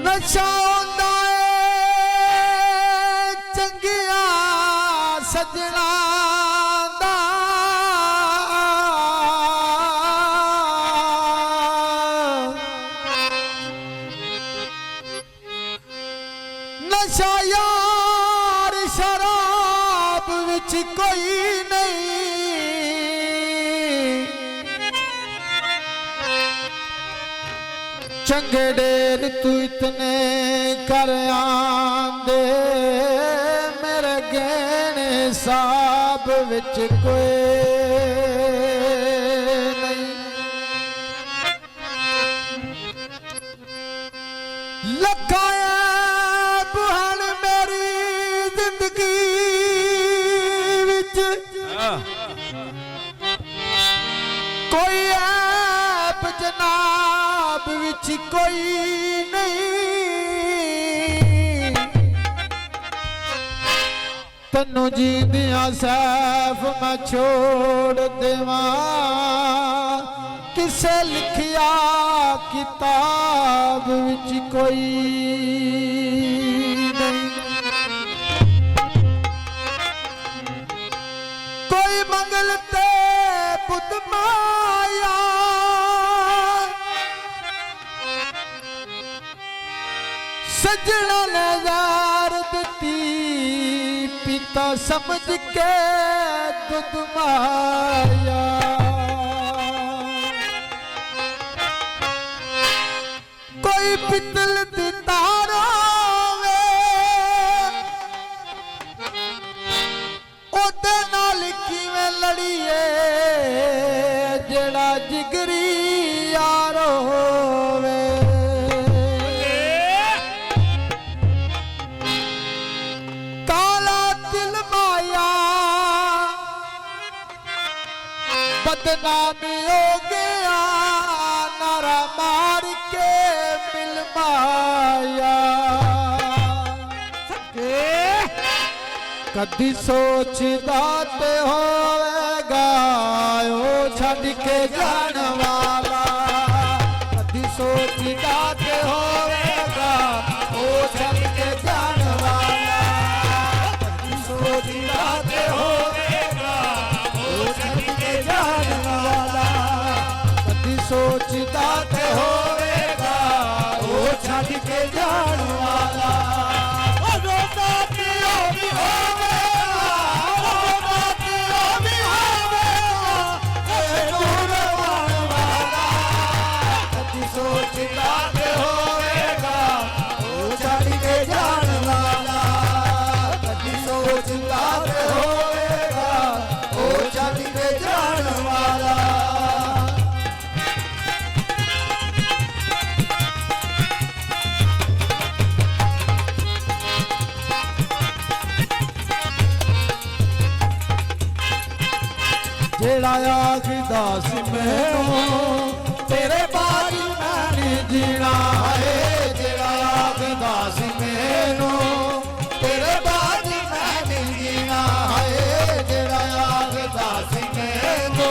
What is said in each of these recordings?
नशा होंदा चंगिया सजना दा नशा यार शराब विच कोई नहीं चंगे डेर तू इतने कर आंदे मेरे गहने साहब विच कोई नहीं लखाया बुहन मेरी जिंदगी विच कोई ऐप जनाब विच कोई नहीं तन्नू जींदिया सैफ मैं छोड़ देवा किसे लिखिया किताब विच कोई नहीं कोई मंगलते बुद्ध माया सजना नजार दिती पिता समझ के दुध माया कोई पितल दी तारो ओदे नाल किवें लड़ीए जेड़ा जिगरी यार होवे बदनामी हो गया नारा मार के मिल माया कदी सोचदा ते होवेगा ओ छड़ के जान वाला कदी सोचदा ते होवेगा ओ छड़ के जान वाला कदी सोचदा ते होवेगा ओ छड़ के जान वाला कदी सोचदा ते होवेगा ओ छड़ के जान वाला ओ रोता पियो भी होवेगा रोता पियो भी होवेगा ए दूर वाला कदी सोचदा ते होवेगा ओ छड़ के जान वाला कदी सोचदा ते होवेगा ओ छड़ के जान वाला जेड़ा आखदा सी मैनू तेरे बाद मैं नहीं जीना है जेड़ा आखदा सी मैनू तेरे बाद मैं नहीं जीना है जेड़ा आखदा सी मैनू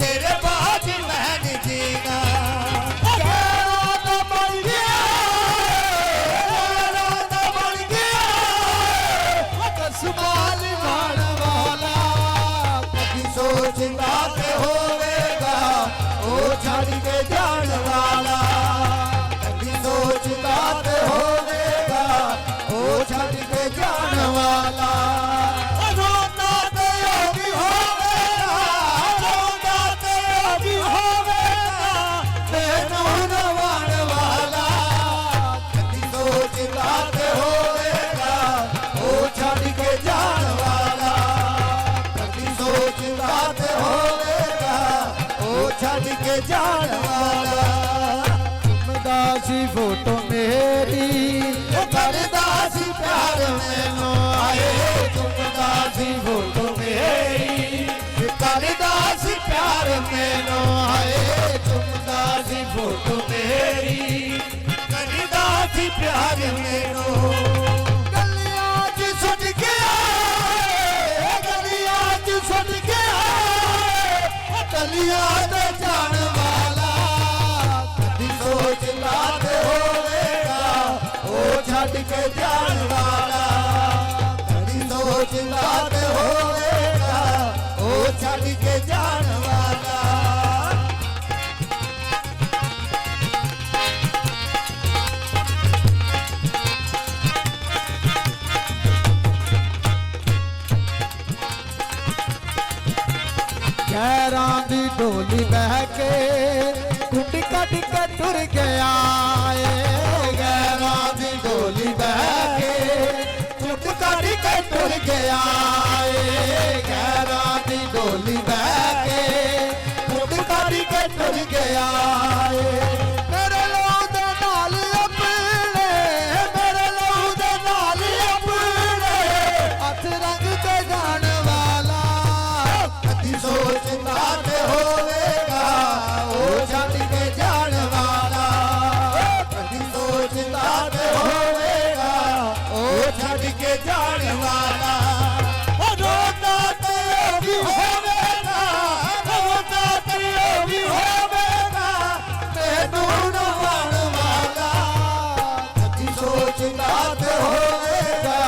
तेरे बाद मैं नहीं जीना सोचदा ते होवेगा ओ छड़ के जान वाला कभी सोचदा ते होवेगा ओ छड़ के जान वाला रोता ते भी होवेगा रोता ते भी होवेगा मैनू नवाण वाला कभी सोचदा ते होवेगा ओ छड़ के जान वाला सोचदा ते होवेगा ओ छड़ के जान वाला तुमदा सी फोटो मेरी करदा सी प्यार मैनू आए तुमदा सी फोटो मेरी करदा सी प्यार मैनू आए तुमदा सी फोटो मेरी करदा सी प्यार मैनू गलियां च सुट गया सुट गया गलियां ते जान वाला कदी सोचदा ते होवेगा ਛੱਡ ਕੇ ਜਾਣ ਵਾਲਾ ਕਦੀ ਸੋਚਦਾ ਤੇ ਹੋਵੇਗਾ ਉਹ ਛੱਡ ਕੇ ਜਾਣ ਵਾਲਾ ਗੈਰਾਂ ਦੀ ਢੋਲੀ ਬਹਿ ਕੇ ਕੁੱਟ ਕੱਢ ਕੇ ਟੁਰ ਗਿਆ ਏ ਗੈਰਾਂ ਦੀ ਢੋਲੀ ਬਹਿ ਕੇ ਕੁੱਟ ਕੱਢ ਕੇ ਟੁਰ ਗਿਆ ਏ ਗੈਰਾਂ ਦੀ ਢੋਲੀ ਬਹਿ ਕੇ ਕੁੱਟ ਕੱਢ ਕੇ ਟੁਰ ਗਿਆ ਏ ਮੇਰੇ ਲਹੂ ਦੇ ਨਾਲ ਆਪਣੇ ਮੇਰੇ ਲਹੂ ਦੇ ਨਾਲ ਆਪਣੇ ਹੱਥ ਰੰਗ ਕੇ ਜਾਣ ਵਾਲਾ ਕਦੀ ਸੋਚਦਾ ਤੇ ਹੋਵੇਗਾ ਉਹ ਛੱਡ ਕੇ ਜਾਣ ਵਾਲਾ ਕਦੀ ਸੋਚਦਾ ਤੇ ਹੋਵੇਗਾ ਉਹ ਛੱਡ ਕੇ ਜਾਣ ਵਾਲਾ ਉਹ ਰੋਦਾ ਤੇ ਵੀ ਹੋਵੇਗਾ ਰੋਦਾ ਤੇ ਵੀ ਹੋਵੇਗਾ ਤੈਨੂੰ ਨਵਾਉਣ ਵਾਲਾ ਕਦੀ ਸੋਚਦਾ ਤੇ ਹੋਵੇਗਾ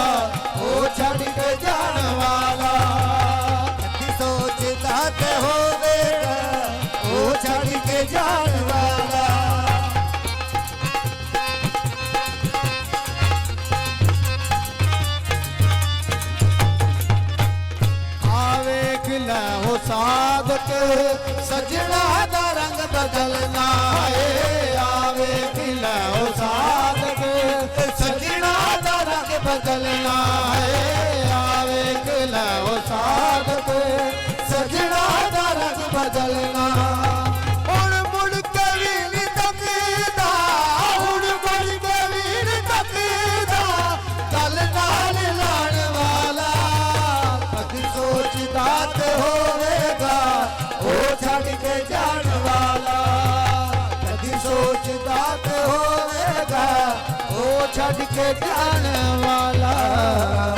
ਉਹ ਛੱਡ ਕੇ ਜਾਣ ਵਾਲਾ ਸੋਚਦਾ ਤੇ ਹੋਵੇਗਾ ਉਹ ਛੱਡ ਕੇ ਜਾਣ ਵਾਲਾ ਆਵੇਖ ਲੈ ਉਹ ਸਾਧਕ ਸਜਣਾ ਦਾ ਰੰਗ ਬਦਲਣਾ ਏ ਆਵੇਖ ਲੈ ਉਹ ਸਾਧਕ ਸਜਣਾ ਦਾ ਰੰਗ ਬਦਲਣਾ ਏ ਆਵੇਖ ਲੈ ਉਹ ਸਾਧਕ ਸਜਣਾ ਦਾ ਰੰਗ ਬਦਲਣਾ ਹੁਣ ਮੁੜ ਕੇ ਵੀ ਨਹੀਂ ਤੱਕਦਾ ਹੁਣ ਮੁੜ ਕੇ ਵੀ ਨਹੀਂ ਤੱਕਦਾ ਗੱਲ ਨਾਲ ਲਾਣ ਵਾਲਾ ਕਦੀ ਸੋਚਦਾ ਤੇ ਹੋਵੇਗਾ ਉਹ ਛੱਡ ਕੇ ਜਾਣ ਵਾਲਾ ਕਦੀ ਸੋਚਦਾ ਤੇ ਹੋਵੇਗਾ ਉਹ ਛੱਡ ਕੇ ਜਾਣ ਵਾਲਾ